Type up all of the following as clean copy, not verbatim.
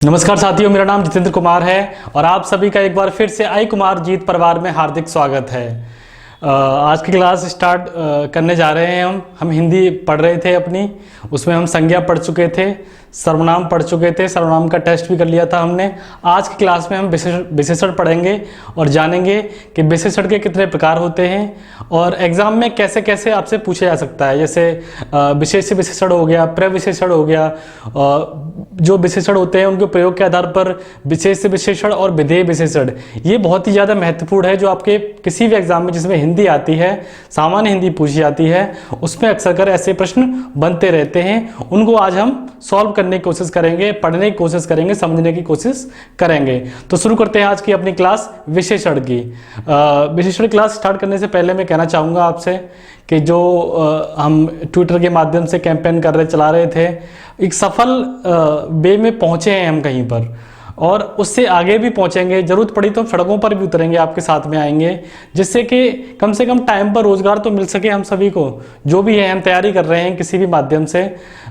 नमस्कार साथियों, मेरा नाम जितेंद्र कुमार है और आप सभी का एक बार फिर से आई कुमार जीत परिवार में हार्दिक स्वागत है। आज की क्लास स्टार्ट करने जा रहे हैं। हम हिंदी पढ़ रहे थे अपनी, उसमें हम संज्ञा पढ़ चुके थे, सर्वनाम पढ़ चुके थे, सर्वनाम का टेस्ट भी कर लिया था हमने। आज की क्लास में हम विशेषण पढ़ेंगे और जानेंगे कि विशेषण के कितने प्रकार होते हैं और एग्जाम में कैसे कैसे आपसे पूछा जा सकता है। जैसे विशेष्य विशेषण हो गया, प्रविशेषण हो गया, जो विशेषण होते हैं उनके प्रयोग के आधार पर विशेष्य विशेषण और विधेय विशेषण, ये बहुत ही ज़्यादा महत्वपूर्ण है। जो आपके किसी भी एग्जाम में जिसमें हिंदी आती है, सामान्य हिंदी पूछी जाती है, उसमें अक्सर कर ऐसे प्रश्न बनते रहते हैं। उनको आज हम सॉल्व करने की कोशिश करेंगे, पढ़ने की कोशिश करेंगे, समझने की कोशिश करेंगे। तो शुरू करते हैं आज की अपनी क्लास विशेषण की। विशेषण क्लास स्टार्ट करने से पहले मैं कहना चाहूँगा आपसे कि जो हम ट्विटर के माध्यम से कैंपेन चला रहे थे, एक सफल वे में पहुँचे हैं हम कहीं पर, और उससे आगे भी पहुंचेंगे। जरूरत पड़ी तो सड़कों पर भी उतरेंगे, आपके साथ में आएंगे, जिससे कि कम से कम टाइम पर रोजगार तो मिल सके हम सभी को। जो भी है हम तैयारी कर रहे हैं किसी भी माध्यम से,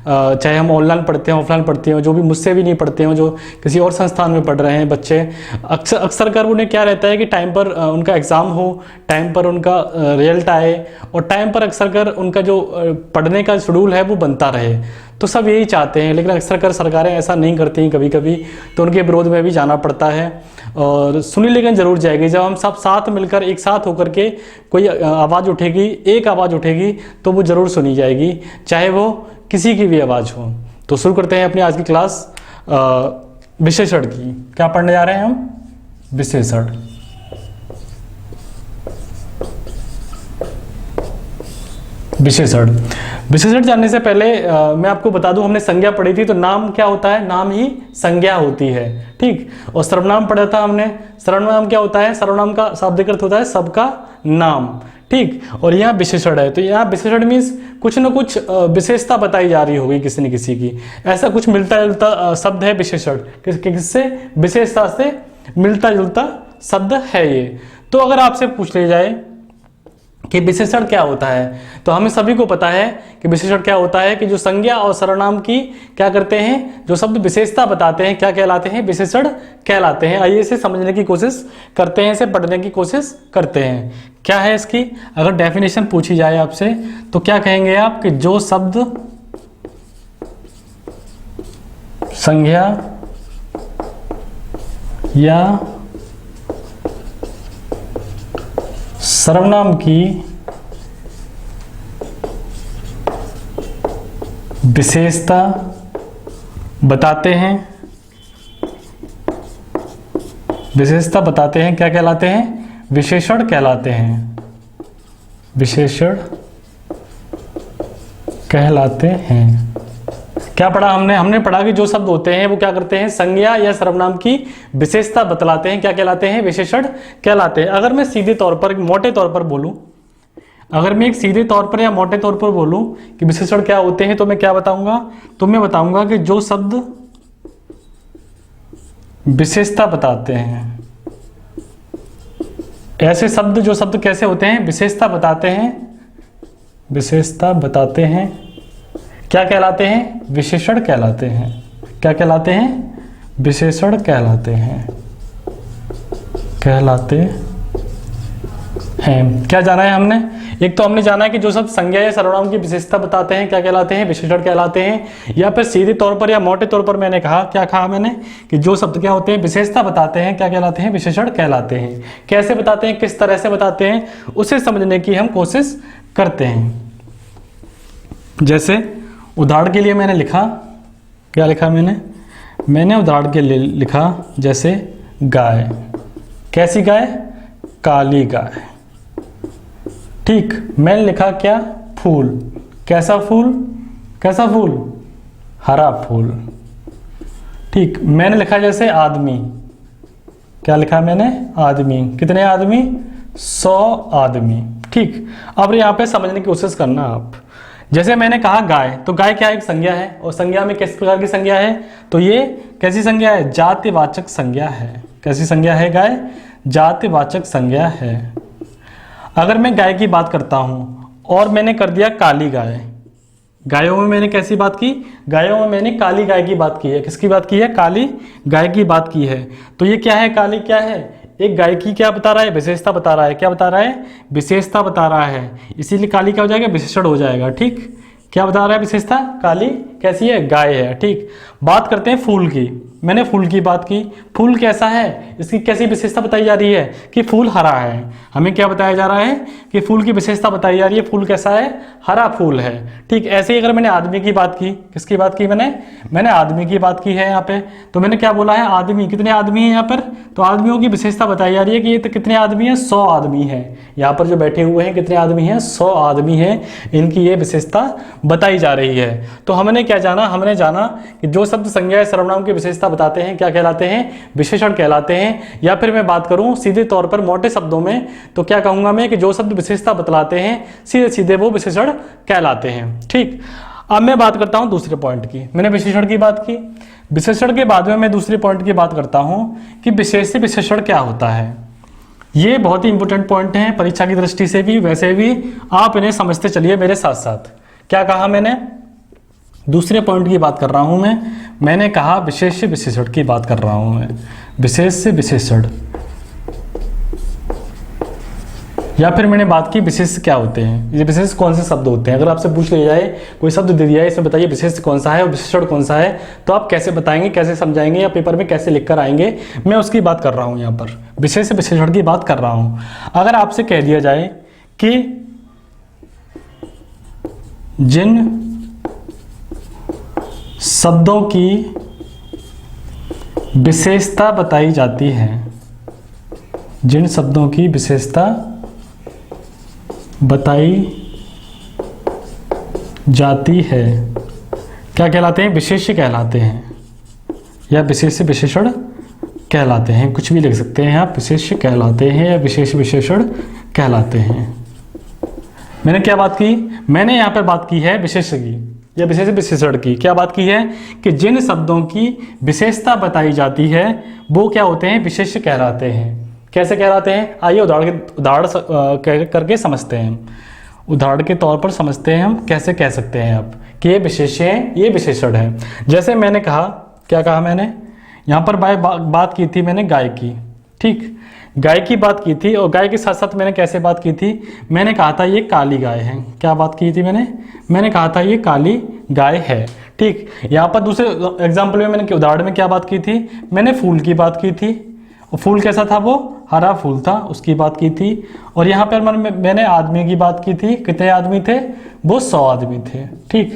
चाहे हम ऑनलाइन पढ़ते हैं, ऑफलाइन पढ़ते हैं, जो भी मुझसे भी नहीं पढ़ते हैं, जो किसी और संस्थान में पढ़ रहे हैं बच्चे, अक्सर कर उन्हें क्या रहता है कि टाइम पर उनका एग्ज़ाम हो, टाइम पर उनका रिजल्ट आए और टाइम पर अक्सर कर उनका जो पढ़ने का शेड्यूल है वो बनता रहे। तो सब यही चाहते हैं, लेकिन अक्सर कर सरकारें ऐसा नहीं करती हैं कभी कभी, तो उनके विरोध में भी जाना पड़ता है। और सुनी लेकिन जरूर जाएगी। जब हम सब साथ मिलकर एक साथ होकर के कोई आवाज़ उठेगी, एक आवाज़ उठेगी, तो वो ज़रूर सुनी जाएगी, चाहे वो किसी की भी आवाज़ हो। तो शुरू करते हैं अपनी आज की क्लास विशेषण की। क्या पढ़ने जा रहे हैं हम? विशेषण। विशेषण विशेषण जानने से पहले मैं आपको बता दूं, हमने संज्ञा पढ़ी थी, तो नाम क्या होता है? नाम ही संज्ञा होती है, ठीक। और सर्वनाम पढ़ा था हमने। सर्वनाम क्या होता है? सर्वनाम का शाब्दिक अर्थ होता है सबका नाम, ठीक। और यहाँ विशेषण है, तो यहाँ विशेषण मीन्स कुछ न कुछ विशेषता बताई जा रही होगी किसी न किसी की। ऐसा कुछ मिलता जुलता शब्द है विशेषण, किससे? विशेषता से मिलता जुलता शब्द है ये। तो अगर आपसे पूछ लिया जाए कि विशेषण क्या होता है, तो हमें सभी को पता है कि विशेषण क्या होता है, कि जो संज्ञा और सर्वनाम की क्या करते हैं, जो शब्द विशेषता बताते हैं, क्या कहलाते हैं? विशेषण कहलाते हैं। आइए इसे समझने की कोशिश करते हैं, इसे पढ़ने की कोशिश करते हैं। क्या है इसकी अगर डेफिनेशन पूछी जाए आपसे, तो क्या कहेंगे आप? कि जो शब्द संज्ञा या सर्वनाम की विशेषता बताते हैं, विशेषता बताते हैं, क्या कहलाते हैं? विशेषण कहलाते हैं, विशेषण कहलाते हैं। क्या पढ़ा हमने? हमने पढ़ा कि जो शब्द होते हैं वो क्या करते हैं? संज्ञा या सर्वनाम की विशेषता बतलाते हैं, क्या कहलाते हैं? विशेषण कहलाते हैं। अगर मैं सीधे तौर पर, मोटे तौर पर बोलूं, अगर मैं एक सीधे तौर पर या मोटे तौर पर बोलूं कि विशेषण क्या होते हैं, तो मैं क्या बताऊंगा? तो मैं बताऊंगा कि जो शब्द विशेषता बताते हैं, ऐसे शब्द, जो शब्द कैसे होते हैं? विशेषता बताते हैं, विशेषता बताते हैं, क्या कहलाते हैं? विशेषण कहलाते हैं। क्या कहलाते हैं? विशेषण कहलाते हैं, कहलाते हैं। क्या जाना है हमने? एक तो हमने जाना है कि जो शब्द संज्ञा या सर्वनाम की विशेषता बताते हैं, क्या कहलाते हैं? विशेषण कहलाते हैं। या फिर सीधे तौर पर या मोटे तौर पर मैंने कहा, क्या कहा मैंने? कि जो शब्द क्या होते हैं? विशेषता बताते हैं, क्या कहलाते हैं? विशेषण कहलाते हैं। कैसे बताते हैं, किस तरह से बताते हैं, उसे समझने की हम कोशिश करते हैं। जैसे उदाहरण के लिए मैंने लिखा, क्या लिखा मैंने उदाहरण के लिए लिखा, जैसे गाय। कैसी गाय? काली गाय, ठीक। मैंने लिखा क्या? फूल। कैसा फूल? कैसा फूल? हरा फूल, ठीक। मैंने लिखा जैसे आदमी। क्या लिखा मैंने? आदमी। कितने आदमी? 100 आदमी, ठीक। अब यहाँ पे समझने की कोशिश करना आप। जैसे मैंने कहा गाय, तो गाय क्या? एक संज्ञा है, और संज्ञा में किस प्रकार की संज्ञा है? तो ये कैसी संज्ञा है? जातिवाचक संज्ञा है। कैसी संज्ञा है गाय? जातिवाचक संज्ञा है। अगर मैं गाय की बात करता हूं और मैंने कर दिया काली गाय, गायों में मैंने कैसी बात की? गायों में मैंने काली गाय की बात की है। किसकी बात की है? काली गाय की बात की है। तो ये क्या है? काली क्या है? एक गाय की क्या बता रहा है? विशेषता बता रहा है। क्या बता रहा है? विशेषता बता रहा है। इसीलिए काली क्या हो जाएगा? विशेषण हो जाएगा। ठीक, क्या बता रहा है? विशेषता। काली कैसी है? गाय है। ठीक, बात करते हैं फूल की। मैंने फूल की बात की। फूल कैसा है? इसकी कैसी विशेषता बताई जा रही है? कि फूल हरा है। हमें क्या बताया जा रहा है? कि फूल की विशेषता बताई जा रही है। फूल कैसा है? हरा फूल है। ठीक, ऐसे ही अगर मैंने आदमी की बात की, किसकी बात की मैंने आदमी की बात की है यहाँ पे। तो मैंने क्या बोला है? आदमी। कितने आदमी हैं यहाँ पर? तो आदमियों की विशेषता बताई जा रही है कि ये तो कितने आदमी हैं? 100 आदमी हैं। यहाँ पर जो बैठे हुए हैं कितने आदमी हैं? 100 आदमी हैं। इनकी ये विशेषता बताई जा रही है। तो हमने क्या जाना? हमने जाना कि जो शब्द संज्ञा सर्वनाम की विशेषता बताते हैं क्या कहलाते हैं? विशेषण कहलाते हैं। या फिर मैं बात करूं सीधे तौर पर मोटे शब्दों में तो क्या कहूंगा मैं? कि जो शब्द विशेषता बतलाते हैं सीधे सीधे वो विशेषण कहलाते हैं। ठीक, अब मैं बात करता हूं दूसरे पॉइंट की। मैंने विशेषण की बात की। विशेषण के बाद में मैं दूसरे पॉइंट की बात करता हूं कि विशेष से विशेषण क्या होता है। ये बहुत ही इंपॉर्टेंट पॉइंट है परीक्षा की दृष्टि से भी, वैसे भी आप इन्हें समझते चलिए मेरे साथ साथ। क्या कहा मैंने? दूसरे पॉइंट की बात कर रहा हूं मैंने कहा विशेष से विशेषण की बात कर रहा हूं मैं। विशेष से विशेषण, या फिर मैंने बात की विशेष क्या होते हैं। ये विशेष कौन से शब्द होते हैं? अगर आपसे पूछ लिया जाए, कोई शब्द दे दिया है, इसमें बताइए विशेष कौन सा है और विशेषण कौन सा है, तो आप कैसे बताएंगे, कैसे समझाएंगे, या पेपर में कैसे लिख कर आएंगे? मैं उसकी बात कर रहा हूं यहाँ पर, विशेष से विशेषण की बात कर रहा हूं। अगर आपसे कह दिया जाए कि जिन शब्दों की विशेषता बताई जाती है, जिन शब्दों की विशेषता बताई जाती है क्या कहलाते हैं? विशेष्य कहलाते हैं, या विशेष विशेषण कहलाते हैं। कुछ भी लिख सकते हैं आप, विशेष्य कहलाते हैं या विशेष विशेषण कहलाते हैं। मैंने क्या बात की? मैंने यहाँ पर बात की है विशेष्य की या विशेष विशेषण की। क्या बात की है? कि जिन शब्दों की विशेषता बताई जाती है वो क्या होते हैं? विशेष्य कहलाते हैं। कैसे कहलाते हैं? आइए उदाहरण करके समझते हैं। उदाहरण के तौर पर समझते हैं हम कैसे कह सकते हैं आप कि ये विशेष्य है, ये विशेषण है। जैसे मैंने कहा, क्या कहा मैंने? यहाँ पर बात की थी मैंने गाय की। ठीक, गाय की बात की थी, और गाय के साथ साथ मैंने कैसे बात की थी? मैंने कहा था ये काली गाय है। क्या बात की थी मैंने कहा था ये काली गाय है। ठीक, यहाँ पर दूसरे एग्जाम्पल में मैंने उदाहरण में क्या बात की थी? मैंने फूल की बात की थी, और फूल कैसा था? वो हरा फूल था, उसकी बात की थी। और यहाँ पर मैंने आदमी की बात की थी। कितने आदमी थे? वो 100 आदमी थे। ठीक,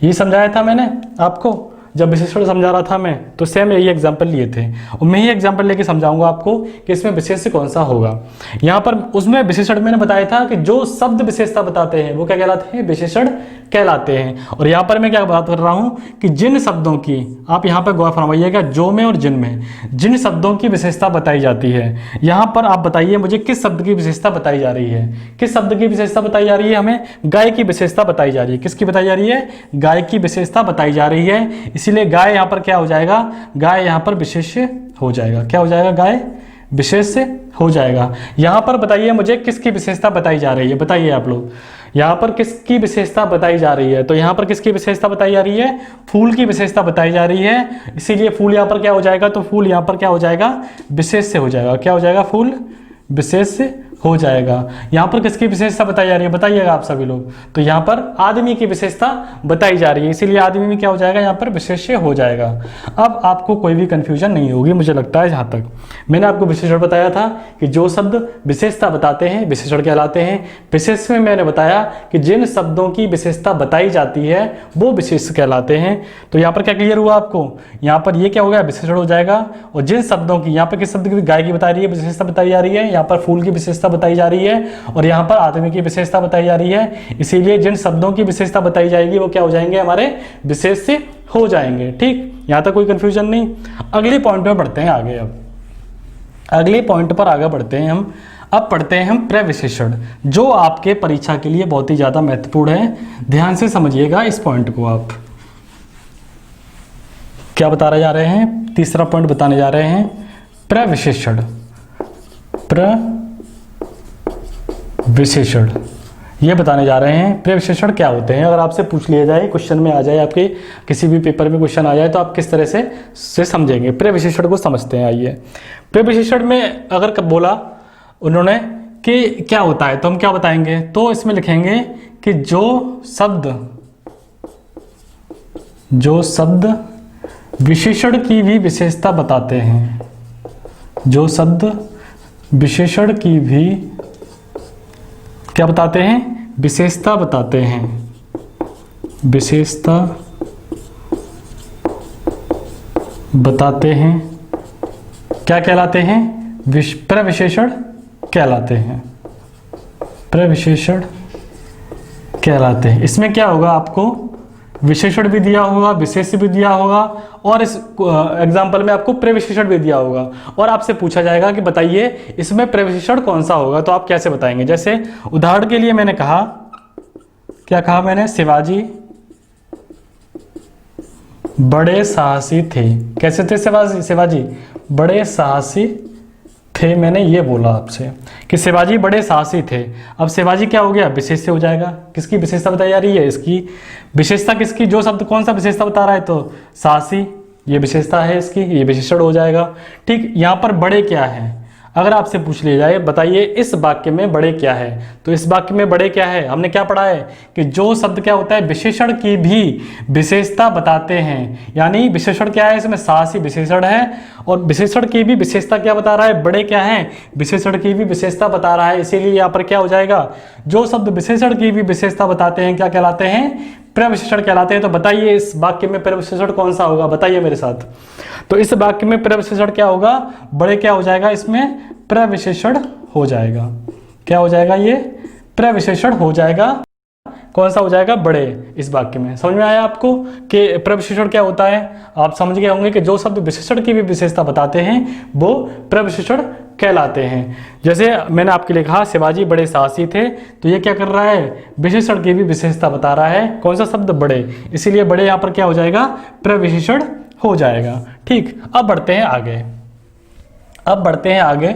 ये समझाया था मैंने आपको। जब विशेषण समझा रहा था मैं, तो सेम यही एग्जाम्पल लिए थे, और मैं ही एग्जाम्पल लेके समझाऊंगा आपको कि इसमें विशेष कौन सा होगा। यहाँ पर उसमें विशेषण मैंने बताया था कि जो शब्द विशेषता बताते हैं वो क्या कहलाते हैं? विशेषण कहलाते हैं। और यहाँ पर मैं क्या बात कर रहा हूँ कि जिन शब्दों की, आप यहाँ पर गौर फरमाइएगा, जो में और जिन में, जिन शब्दों की विशेषता बताई जाती है। यहाँ पर आप बताइए मुझे किस शब्द की विशेषता बताई जा रही है? किस शब्द की विशेषता बताई जा रही है? हमें गाय की विशेषता बताई जा रही है। किसकी बताई जा रही है? गाय की विशेषता बताई जा रही है। इसीलिए गाय यहाँ पर क्या हो जाएगा? गाय यहाँ पर विशेष्य हो जाएगा। क्या हो जाएगा? गाय विशेष्य हो जाएगा। यहाँ पर बताइए मुझे किसकी विशेषता बताई जा रही है? बताइए आप लोग, यहाँ पर किसकी विशेषता बताई जा रही है? तो यहाँ पर किसकी विशेषता बताई जा रही है? फूल की विशेषता बताई जा रही है। इसीलिए फूल यहाँ पर क्या हो जाएगा? तो फूल यहाँ पर क्या हो जाएगा? विशेष्य हो जाएगा। क्या हो जाएगा? फूल विशेष्य हो जाएगा। यहाँ पर किसकी विशेषता बताई जा रही है? बताइएगा आप सभी लोग। तो यहाँ पर आदमी की विशेषता बताई जा रही है, इसीलिए आदमी में क्या हो जाएगा? यहाँ पर विशेष्य हो जाएगा। अब आपको कोई भी कंफ्यूजन नहीं होगी मुझे लगता है। जहाँ तक मैंने आपको विशेषण बताया था कि जो शब्द विशेषता बताते हैं विशेषण कहलाते हैं। विशेष में मैंने बताया कि जिन शब्दों की विशेषता बताई जाती है वो विशेष कहलाते हैं। तो यहाँ पर क्या क्लियर हुआ आपको? यहाँ पर ये क्या हो गया? विशेषण हो जाएगा। और जिन शब्दों की, यहाँ पर किस शब्द की? गाय की बता रही है विशेषता बताई जा रही है, यहाँ पर फूल की विशेषता बताई जा रही है, और यहाँ पर आदमी की विशेषता बताई जा रही है। इसीलिए जिन शब्दों की विशेषता बताई जाएगी वो क्या हो जाएंगे? हमारे विशेष्य हो जाएंगे। ठीक, यहाँ तक कोई कंफ्यूजन नहीं। अगले पॉइंट में बढ़ते हैं आगे। अब अगले पॉइंट पर आगे बढ़ते हैं हम। अब पढ़ते हैं हम प्रविशेषण, जो आपके परीक्षा के लिए बहुत ही ज्यादा महत्वपूर्ण है। ध्यान से समझिएगा इस पॉइंट को। आप क्या बताने जा रहे हैं? तीसरा पॉइंट बताने जा रहे हैं प्रविशेषण। प्रविशेषण ये बताने जा रहे हैं प्रिय विशेषण क्या होते हैं। अगर आपसे पूछ लिया जाए, क्वेश्चन में आ जाए, आपके किसी भी पेपर में क्वेश्चन आ जाए, तो आप किस तरह से समझेंगे। प्रिय विशेषण को समझते हैं। आइए, प्रिय विशेषण में अगर कब बोला उन्होंने कि क्या होता है, तो हम क्या बताएंगे, तो इसमें लिखेंगे कि जो शब्द विशेषण की भी विशेषता बताते हैं, जो शब्द विशेषण की भी क्या बताते हैं, विशेषता बताते हैं, विशेषता बताते हैं, क्या कहलाते हैं, प्रविशेषण कहलाते हैं, प्रविशेषण कहलाते हैं। इसमें क्या होगा, आपको विशेषण भी दिया होगा, विशेष भी दिया होगा, और इस एग्जाम्पल में आपको प्रविशेषण भी दिया होगा, और आपसे पूछा जाएगा कि बताइए इसमें प्रविशेषण कौन सा होगा, तो आप कैसे बताएंगे। जैसे उदाहरण के लिए मैंने कहा, क्या कहा मैंने, शिवाजी बड़े साहसी थे। कैसे थे शिवाजी बड़े साहसी थे। मैंने ये बोला आपसे कि शिवाजी बड़े साहसी थे। अब शिवाजी क्या हो गया, विशेष से हो जाएगा। किसकी विशेषता बताई जा रही है, इसकी विशेषता किसकी, जो शब्द कौन सा विशेषता बता रहा है, तो साहसी, ये विशेषता है इसकी, ये विशेषण हो जाएगा। ठीक, यहाँ पर बड़े क्या है, अगर आपसे पूछ लिया जाए बताइए इस वाक्य में बड़े क्या है, तो इस वाक्य में बड़े क्या है, हमने क्या पढ़ा है कि जो शब्द क्या होता है, विशेषण की भी विशेषता बताते हैं। यानी विशेषण क्या है, इसमें साहसी विशेषण है, और विशेषण की भी विशेषता क्या बता रहा है, बड़े क्या है, विशेषण की भी विशेषता बता रहा है। इसीलिए यहाँ पर क्या हो जाएगा, जो शब्द विशेषण की भी विशेषता बताते हैं क्या कहलाते हैं, प्रविशेषण कहलाते हैं। तो बताइए इस वाक्य में प्रविशेषण कौन सा होगा, बताइए मेरे साथ। तो इस वाक्य में प्रविशेषण क्या होगा, बड़े क्या हो जाएगा, इसमें प्रविशेषण हो जाएगा। क्या हो जाएगा, ये प्रविशेषण हो जाएगा। कौन सा हो जाएगा, बड़े। इस वाक्य में समझ में आया आपको कि प्रविशेषण क्या होता है। आप समझ गए होंगे कि जो शब्द विशेषण की भी विशेषता बताते हैं वो प्रविशेषण कहलाते हैं। जैसे मैंने आपके लिए कहा शिवाजी बड़े साहसी थे, तो ये क्या कर रहा है, विशेषण की भी विशेषता बता रहा है। कौन सा शब्द, बड़े, इसीलिए बड़े यहाँ पर क्या हो जाएगा, प्रविशेषण हो जाएगा। ठीक, अब बढ़ते हैं आगे।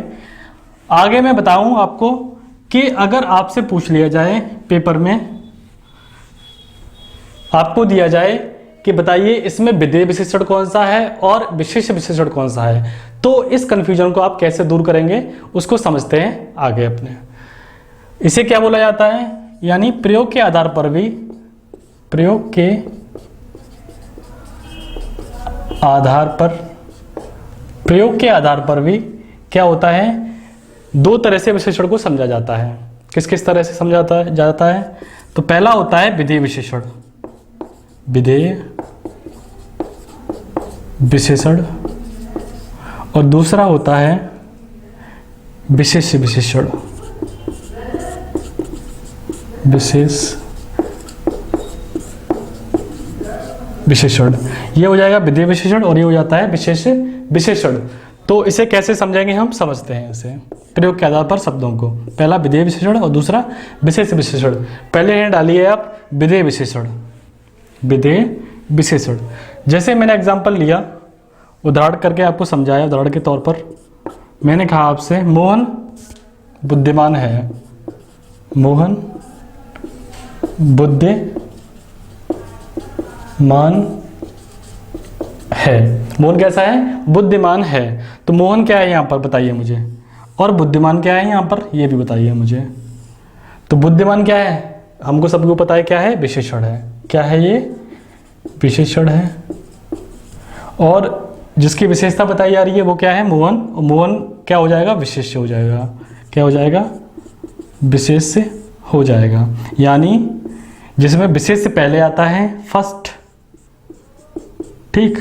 आगे मैं बताऊं आपको कि अगर आपसे पूछ लिया जाए पेपर में, आपको दिया जाए कि बताइए इसमें विधेय विशेषण कौन सा है और विशेष विशेषण कौन सा है, तो इस कंफ्यूजन को आप कैसे दूर करेंगे उसको समझते हैं आगे अपने। इसे क्या बोला जाता है, यानी प्रयोग के आधार पर भी, प्रयोग के आधार पर भी क्या होता है, दो तरह से विशेषण को समझा जाता है। किस किस तरह से समझा जाता है, तो पहला होता है विधेय विशेषण, विधेय विशेषण, और दूसरा होता है विशेष विशेषण, विशेष विशेषण। ये हो जाएगा विधेय विशेषण और ये हो जाता है विशेष विशेषण। तो इसे कैसे समझेंगे, हम समझते हैं इसे प्रयोग के आधार पर शब्दों को। पहला विधेय विशेषण और दूसरा विशेष विशेषण। पहले हैं डालिए आप विधेय विशेषण, विधेय विशेषण। जैसे मैंने एग्जांपल लिया, उदाहरण करके आपको समझाया। उदाहरण के तौर पर मैंने कहा आपसे मोहन बुद्धिमान है, मोहन बुद्धिमान है। मोहन कैसा है, बुद्धिमान है। तो मोहन क्या है यहाँ पर बताइए मुझे, और बुद्धिमान क्या है यहाँ पर, ये भी बताइए मुझे। तो बुद्धिमान क्या है, हमको सबको पता है क्या है, विशेषण है। क्या है ये, विशेषण है। और जिसकी विशेषता बताई जा रही है वो क्या है, मोहन। और मोहन क्या हो जाएगा, विशेष हो जाएगा। क्या हो जाएगा, विशेष से हो जाएगा। यानी जिसमें विशेष से पहले आता है फर्स्ट, ठीक,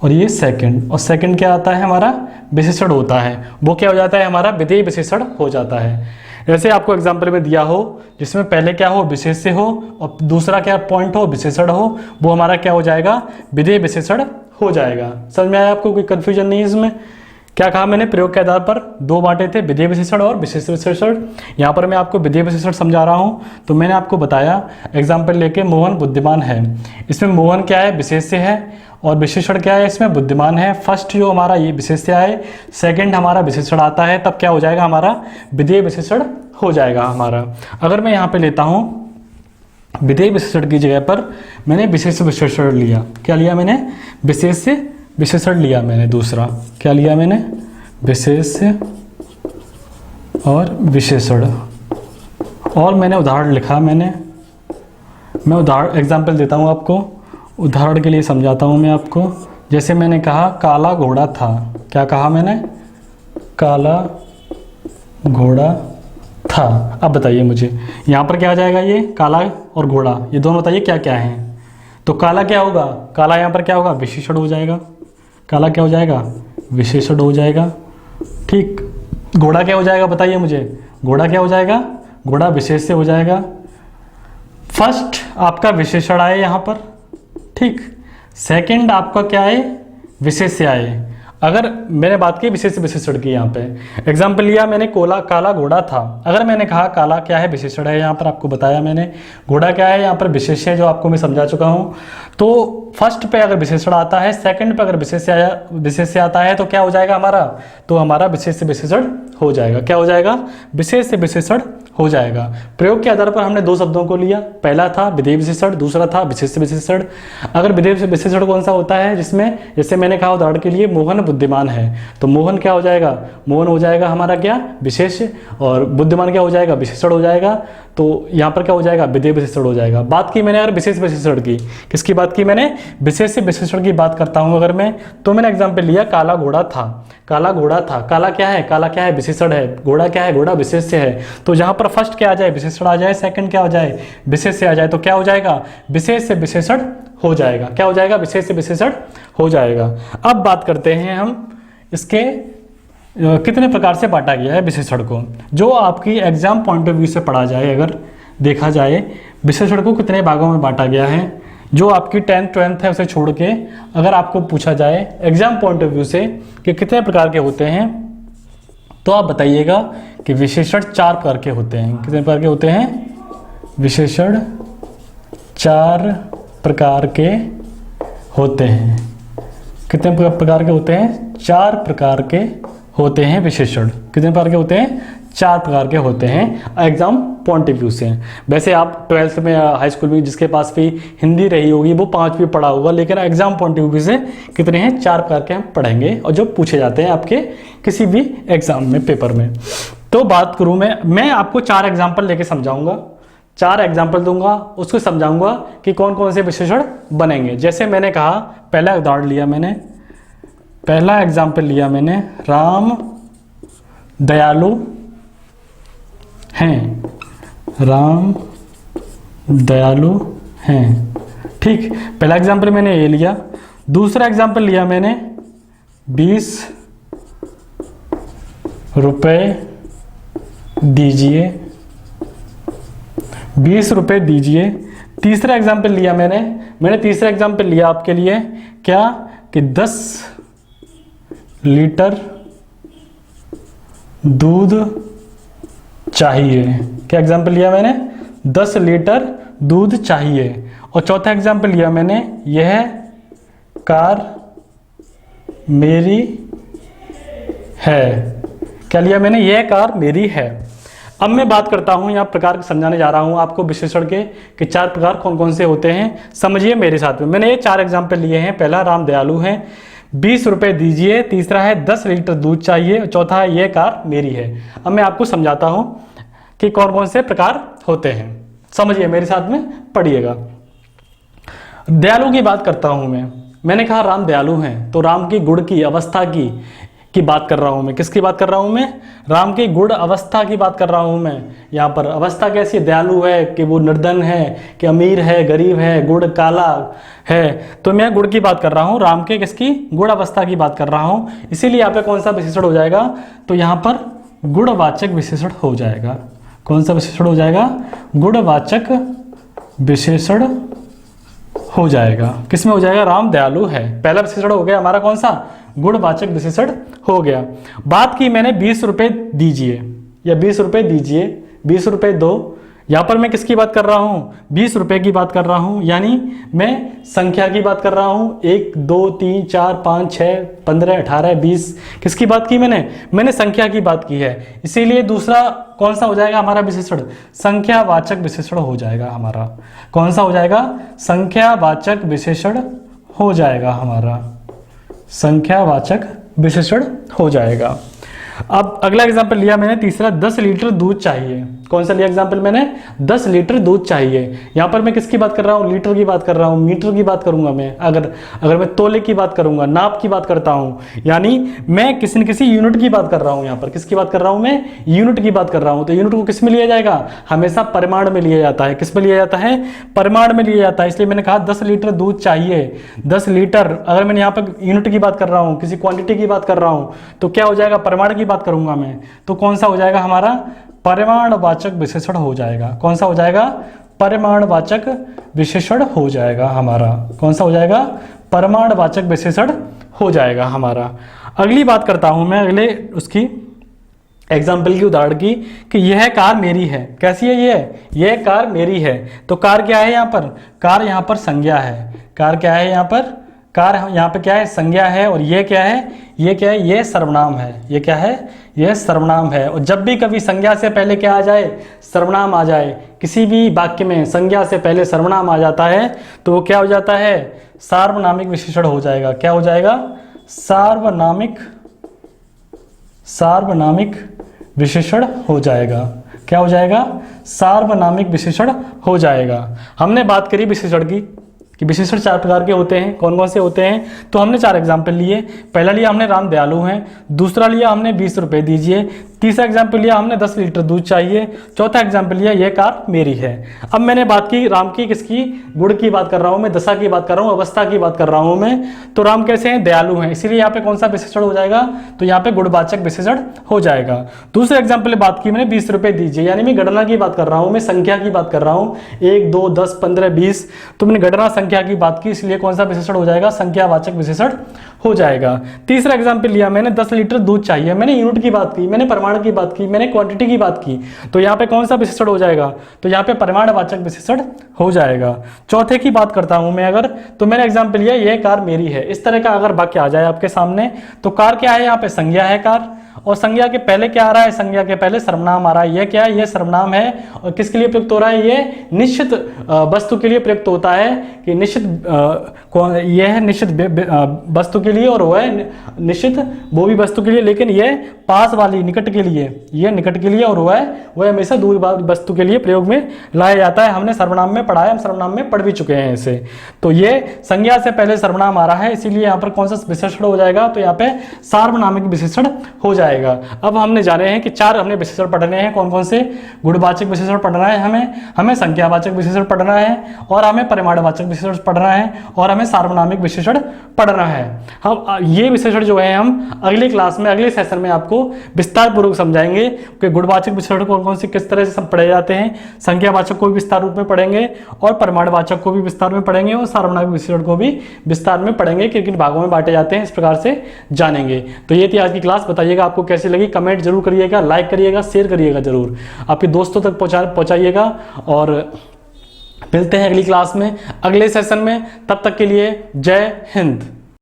और ये सेकंड, और सेकंड क्या आता है हमारा, विशेषण होता है। वो क्या हो जाता है हमारा, विधेय विशेषण हो जाता है। जैसे आपको एग्जाम्पल में दिया हो जिसमें पहले क्या हो, विशेष से हो, और दूसरा क्या पॉइंट हो, विशेषण हो, वो हमारा क्या हो जाएगा, विधेय विशेषण हो जाएगा। समझ में आया आपको, कोई कंफ्यूजन नहीं है इसमें। क्या कहा मैंने, प्रयोग के आधार पर दो बांटे थे, विधेय विशेषण और विशेष विशेषण। यहाँ पर मैं आपको विधेय विशेषण समझा रहा हूँ। तो मैंने आपको बताया एग्जाम्पल लेके, मोहन बुद्धिमान है। इसमें मोहन क्या है, विशेष से है, और विशेषण क्या है, इसमें बुद्धिमान है। फर्स्ट जो हमारा ये विशेष से आए, सेकंड हमारा विशेषण आता है, तब क्या हो जाएगा, हमारा विधेय विशेषण हो जाएगा हमारा। अगर मैं यहाँ पे लेता हूँ विधेय विशेषण की जगह पर मैंने विशेष विशेषण लिया। क्या लिया मैंने? विशेष विशेषण लिया मैंने। दूसरा क्या लिया मैंने? विशेष और विशेषण। और मैंने उदाहरण लिखा। मैं उदाहरण एग्जाम्पल देता हूँ आपको, उदाहरण के लिए समझाता हूँ मैं आपको। जैसे मैंने कहा काला घोड़ा था। क्या कहा मैंने? काला घोड़ा था। अब बताइए मुझे यहाँ पर क्या आ जाएगा? ये काला और घोड़ा, ये दोनों बताइए क्या क्या हैं? तो काला क्या होगा? काला यहाँ पर क्या होगा? विशेषण हो जाएगा। काला क्या हो जाएगा? विशेषण हो जाएगा। ठीक। घोड़ा क्या हो जाएगा बताइए मुझे? घोड़ा क्या हो जाएगा? घोड़ा विशेष से हो जाएगा। फर्स्ट आपका विशेषण आए यहाँ पर, ठीक। सेकंड आपका क्या है? विशेष से आए। अगर मैंने बात की विशेष विशेषण की, यहाँ पे एग्जाम्पल लिया मैंने, काला घोड़ा था। अगर मैंने कहा काला क्या है? विशेषण है। यहाँ पर आपको बताया मैंने। घोड़ा क्या है? यहाँ पर विशेष है, जो आपको मैं समझा चुका हूँ। तो फर्स्ट पे अगर विशेषण आता है, सेकंड पे अगर विशेष से आता है, तो क्या हो जाएगा हमारा? तो हमारा विशेष से विशेषण हो जाएगा। क्या हो जाएगा? विशेष से विशेषण हो जाएगा। प्रयोग के आधार पर हमने दो शब्दों को लिया। पहला था विधेय विशेषण, दूसरा था विशेष विशेषण। अगर विधेय विशेषण कौन सा होता है? जिसमें जैसे मैंने कहा उदाहरण के लिए मोहन बुद्धिमान है, तो मोहन क्या हो जाएगा? मोहन हो जाएगा हमारा क्या? विशेष। और बुद्धिमान क्या हो जाएगा? विशेषण हो जाएगा। तो यहाँ पर क्या हो जाएगा? विधेय विशेषण हो जाएगा। बात की मैंने अगर विशेष विशेषण की, किसकी बात की मैंने? विशेष से विशेषण की बात करता हूँ अगर मैं, तो मैंने एग्जाम्पल लिया काला घोड़ा था। काला घोड़ा था। काला क्या है? काला क्या है? विशेषण है। घोड़ा क्या है? घोड़ा विशेष से है। तो जहां पर फर्स्ट क्या आ जाए? विशेषण आ जाए। सेकंड क्या हो जाए? विशेष से आ जाए। तो क्या हो जाएगा? विशेष से विशेषण हो जाएगा। क्या हो जाएगा? विशेष से विशेषण हो जाएगा। अब बात करते हैं हम इसके कितने प्रकार से बांटा गया है विशेषण को। जो आपकी एग्जाम पॉइंट ऑफ व्यू से पढ़ा जाए, अगर देखा जाए विशेषण को कितने भागों में बांटा गया है, जो आपकी 10th 12th है उसे छोड़ के अगर आपको पूछा जाए एग्जाम पॉइंट ऑफ व्यू से कि कितने प्रकार के होते हैं, तो आप बताइएगा कि विशेषण 4 प्रकार के होते हैं। कितने प्रकार के होते हैं? विशेषण 4 प्रकार के होते हैं। कितने प्रकार के होते हैं? 4 प्रकार के होते हैं विशेषण। कितने प्रकार के होते हैं? 4 प्रकार के होते हैं एग्जाम पॉइंट ऑफ व्यू से। वैसे आप 12th में हाई स्कूल में जिसके पास भी हिंदी रही होगी वो 5 भी पढ़ा होगा, लेकिन एग्जाम पॉइंट ऑफ व्यू से कितने हैं? 4 प्रकार के हम पढ़ेंगे, और जो पूछे जाते हैं आपके किसी भी एग्जाम में, पेपर में। तो बात करूँ मैं आपको 4 एग्जाम्पल लेके समझाऊंगा, 4 एग्जाम्पल दूंगा, उसको समझाऊंगा कि कौन कौन से विशेषण बनेंगे। जैसे मैंने कहा, पहला उदाहरण लिया मैंने, पहला एग्जाम्पल लिया मैंने, राम दयालु हैं। राम दयालु हैं। ठीक। पहला एग्जाम्पल मैंने ये लिया। दूसरा एग्जाम्पल लिया मैंने 20 रुपए दीजिए, 20 रुपए दीजिए। तीसरा एग्जाम्पल लिया मैंने तीसरा एग्जाम्पल लिया आपके लिए क्या, कि 10 लीटर दूध चाहिए। क्या एग्जाम्पल लिया मैंने? 10 लीटर दूध चाहिए। और चौथा एग्जाम्पल लिया मैंने, यह कार मेरी है। क्या लिया मैंने? यह कार मेरी है। अब मैं बात करता हूं, यहाँ प्रकार समझाने जा रहा हूं आपको विशेषण के कि 4 प्रकार कौन कौन से होते हैं। समझिए मेरे साथ में। मैंने ये 4 एग्जाम्पल लिए हैं। पहला राम दयालु हैं, 20 रुपए दीजिए, तीसरा है 10 लीटर दूध चाहिए, चौथा है यह कार मेरी है। अब मैं आपको समझाता हूं कि कौन कौन से प्रकार होते हैं। समझिए मेरे साथ में, पढ़िएगा। दयालु की बात करता हूं मैंने कहा राम दयालु हैं, तो राम की गुण की अवस्था की बात कर रहा हूं मैं। किसकी बात कर रहा हूं मैं? राम की गुण अवस्था की बात कर रहा हूं मैं। यहाँ पर अवस्था कैसी? दयालु है कि वो निर्धन है, कि अमीर है, गरीब है, गुड़ काला है। तो मैं गुण की बात कर रहा हूं, राम के किसकी? गुण अवस्था की बात कर रहा हूं। इसीलिए यहाँ पे कौन सा विशेषण हो जाएगा? तो यहाँ पर गुणवाचक विशेषण हो जाएगा। कौन सा विशेषण हो जाएगा? गुणवाचक विशेषण हो जाएगा। किसमें हो जाएगा? राम दयालु है। पहला विशेषण हो गया हमारा कौन सा? गुणवाचक विशेषण हो गया। बात की मैंने 20 रुपए दीजिए या 20 रुपए दीजिए, 20 रुपए दो, यहाँ पर मैं किसकी बात कर रहा हूँ, 20 रुपए की बात कर रहा हूँ, यानी मैं संख्या की बात कर रहा हूँ। 1 2 3 4 5 6 15 18 20, किसकी बात की मैंने संख्या की बात की है। इसीलिए दूसरा कौन सा हो जाएगा हमारा विशेषण, संख्यावाचक विशेषण हो जाएगा हमारा। कौन सा हो जाएगा, संख्यावाचक विशेषण हो जाएगा हमारा, संख्यावाचक विशेषण हो जाएगा। अब अगला एग्जांपल लिया मैंने तीसरा, 10 लीटर दूध चाहिए। कौन सा लिया एग्जांपल मैंने, 10 लीटर दूध चाहिए। यहाँ पर मैं किसकी बात कर रहा हूँ, लीटर की बात कर रहा हूँ, मीटर की बात करूंगा मैं। अगर मैं तोले की बात करूंगा, नाप की बात करता हूँ, यानी मैं किसी न किसी यूनिट की बात कर रहा हूँ। यहाँ पर किसकी बात कर रहा हूँ मैं, यूनिट की बात कर रहा हूँ। तो यूनिट को किस में लिया जाएगा, हमेशा परिमाण में लिया जाता है। किस में लिया जाता है, परिमाण में लिया जाता है। इसलिए मैंने कहा 10 लीटर दूध चाहिए। 10 लीटर, अगर मैंने यहाँ पर यूनिट की बात कर रहा हूँ, किसी क्वांटिटी की बात कर रहा हूँ, तो क्या हो जाएगा, परिमाण की बात करूंगा मैं। तो कौन सा हो जाएगा हमारा, परिमाणवाचक विशेषण हो जाएगा। कौन सा हो जाएगा, परिमाणवाचक विशेषण हो जाएगा हमारा। कौन सा हो जाएगा, परिमाणवाचक विशेषण हो जाएगा हमारा। अगली बात करता हूं मैं अगले उसकी एग्जाम्पल की, उदाहरण की, कि यह कार मेरी है। कैसी है यह कार मेरी है। तो कार क्या है यहाँ पर, कार यहाँ पर संज्ञा है। कार क्या है यहाँ पर, कार यहाँ पे क्या है, संज्ञा है। और ये क्या है, ये क्या है, ये सर्वनाम है। ये क्या है, ये सर्वनाम है। और जब भी कभी संज्ञा से पहले क्या आ जाए, सर्वनाम आ जाए, किसी भी वाक्य में संज्ञा से पहले सर्वनाम आ जाता है, तो वो क्या हो जाता है, सार्वनामिक विशेषण हो जाएगा। क्या हो जाएगा, सार्वनामिक विशेषण हो जाएगा। क्या हो जाएगा, सार्वनामिक विशेषण हो जाएगा। हमने बात करी विशेषण की, कि विशेषण 4 प्रकार के होते हैं। कौन कौन से होते हैं, तो हमने 4 एग्जाम्पल लिए। पहला लिया हमने राम दयालु हैं, दूसरा लिया हमने 20 रुपए दीजिए, तीसरा एग्जाम्पल लिया हमने 10 लीटर दूध चाहिए, चौथा एग्जाम्पल लिया ये कार मेरी है। अब मैंने बात की राम की, किसकी, गुण की बात कर रहा हूं मैं, दशा की बात कर रहा हूं, अवस्था की बात कर रहा हूं मैं। तो राम कैसे हैं, दयालु हैं, इसीलिए यहाँ पे कौन सा विशेषण हो जाएगा, तो यहाँ पे गुणवाचक विशेषण हो जाएगा। दूसरे एग्जाम्पल बात की मैंने 20 रुपए दीजिए, यानी मैं गणना की बात कर रहा हूँ, मैं संख्या की बात कर रहा हूँ, 1 2 10 15 20, तो मैंने गणना संख्या की बात की, इसलिए कौन सा विशेषण हो जाएगा, संख्यावाचक विशेषण हो जाएगा। तीसरा एग्जाम्पल लिया मैंने 10 लीटर दूध चाहिए, मैंने यूनिट की बात की, मैंने परिमाण की बात की, मैंने क्वांटिटी की बात की, तो यहाँ पे कौन सा विशेषण हो जाएगा, तो यहाँ पे परिमाणवाचक विशेषण हो जाएगा। चौथे की बात करता हूं मैं अगर, तो मैंने एग्जाम्पल लिया ये कार मेरी है। इस तरह का अगर वाक्य आ जाए आपके सामने, तो कार क्या है, यहाँ पे संज्ञा है कार, और संज्ञा के पहले क्या आ रहा है, संज्ञा के पहले सर्वनाम आ रहा है। ये क्या है, ये सर्वनाम है, और किसके लिए प्रयुक्त हो रहा है, ये निश्चित वस्तु के लिए प्रयुक्त होता है, कि निश्चित यह है निश्चित वस्तु के लिए, और वह है निश्चित वो भी वस्तु के लिए, लेकिन ये पास वाली निकट के लिए, ये निकट के लिए, और वह हमेशा दूर वस्तु के लिए प्रयोग में लाया जाता है। हमने सर्वनाम में पढ़ा है, हम सर्वनाम में पढ़ भी चुके हैं इसे। तो ये संज्ञा से पहले सर्वनाम आ रहा है, इसीलिए यहाँ पर कौन सा विशेषण हो जाएगा, तो यहाँ पे सार्वनामिक विशेषण हो जाएगा। अब हमने जाने हैं कि 4 हमने विशेषण पढ़ने हैं। कौन कौन से, गुणवाचक विशेषण पढ़ना है हमें संख्यावाचक विशेषण पढ़ना है, और हमें परिमाणवाचक विशेषण पढ़ना है, और हमें सार्वनामिक विशेषण पढ़ना है। हम ये विशेषण जो है हम अगली क्लास में, अगले सेशन में आपको विस्तार पूर्वक समझाएंगे कि गुणवाचक विशेषण कौन कौन से किस तरह से पढ़े जाते हैं, संख्यावाचक को भी विस्तार रूप में पढ़ेंगे, और परिमाणवाचक को भी विस्तार में पढ़ेंगे, और सार्वनामिक विशेषण को भी विस्तार में पढ़ेंगे, किन किन भागों में बांटे जाते हैं, इस प्रकार से जानेंगे। तो ये थी आज की क्लास। बताइएगा आपको कैसी लगी, कमेंट जरूर करिएगा, लाइक करिएगा, शेयर करिएगा जरूर, आपके दोस्तों तक पहुंचाइएगा। और मिलते हैं अगली क्लास में, अगले सेशन में। तब तक के लिए जय हिंद।